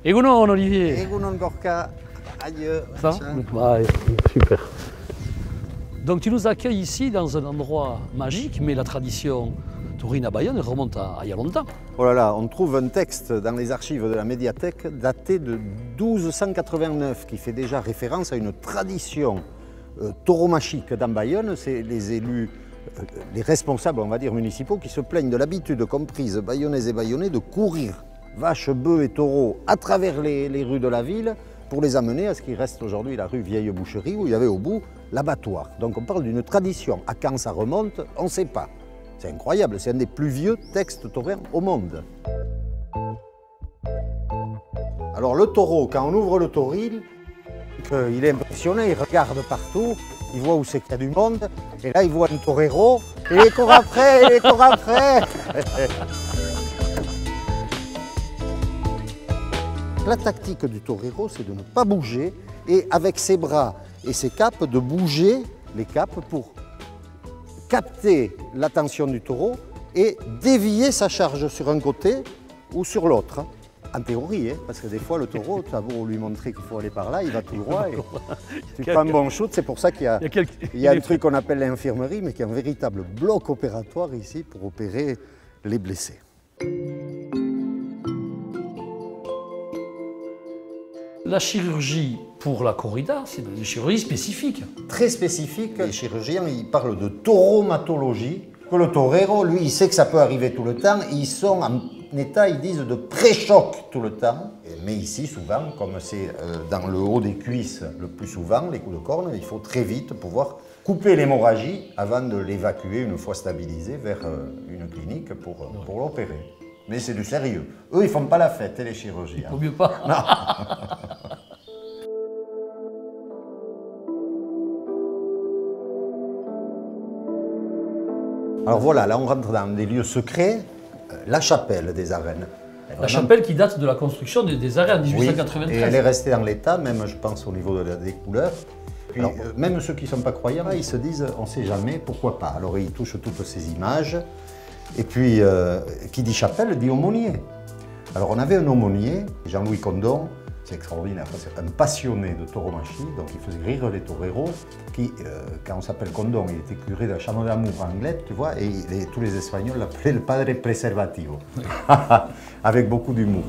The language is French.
Egunon, Olivier. Egunon Gorka, adieu. Ça va? Ouais, super. Donc tu nous accueilles ici dans un endroit magique, mais la tradition taurine à Bayonne remonte à il y a longtemps. Oh là là, on trouve un texte dans les archives de la médiathèque daté de 1289 qui fait déjà référence à une tradition tauromachique dans Bayonne. C'est les élus, les responsables, on va dire, municipaux qui se plaignent de l'habitude comprise bayonnaises et bayonnais de courir vaches, bœufs et taureaux à travers les rues de la ville pour les amener à ce qui reste aujourd'hui la rue Vieille Boucherie où il y avait au bout l'abattoir. Donc on parle d'une tradition. À quand ça remonte, on ne sait pas. C'est incroyable, c'est un des plus vieux textes taurins au monde. Alors le taureau, quand on ouvre le tauril, il est impressionné, il regarde partout, il voit où c'est qu'il y a du monde, et là il voit un torero, et il court après, il court après. La tactique du torero, c'est de ne pas bouger, et avec ses bras et ses capes, de bouger les capes pour capter l'attention du taureau et dévier sa charge sur un côté ou sur l'autre. En théorie, hein, parce que des fois le taureau, tu as beau lui montrer qu'il faut aller par là, il va tout droit et tu prends un bon shoot. C'est pour ça qu'il y a un truc qu'on appelle l'infirmerie, mais qui est un véritable bloc opératoire ici pour opérer les blessés. La chirurgie pour la corrida, c'est une chirurgie spécifique. Très spécifique. Les chirurgiens, ils parlent de tauromatologie. Que le torero, lui, il sait que ça peut arriver tout le temps. Ils sont en état, ils disent, de pré-choc tout le temps. Mais ici, souvent, comme c'est dans le haut des cuisses le plus souvent, les coups de corne, il faut très vite pouvoir couper l'hémorragie avant de l'évacuer une fois stabilisé vers une clinique pour l'opérer. Mais c'est du sérieux. Eux, ils ne font pas la fête, les chirurgiens. Vaut mieux pas. Non. Alors voilà, là on rentre dans des lieux secrets, la chapelle des arènes. La chapelle qui date de la construction des arènes en 1893. Oui, et elle est restée dans l'état, même je pense au niveau des couleurs. Puis, même ceux qui ne sont pas croyants, ils se disent on ne sait jamais, pourquoi pas. Alors ils touchent toutes ces images. Et puis, qui dit chapelle dit aumônier. Alors on avait un aumônier, Jean-Louis Condon, c'est extraordinaire, c'est un passionné de tauromachie, donc il faisait rire les toreros, qui, quand on s'appelle Condon, il était curé de la Chambre d'Amour Anglette, tu vois, et tous les Espagnols l'appelaient le padre preservativo, avec beaucoup d'humour.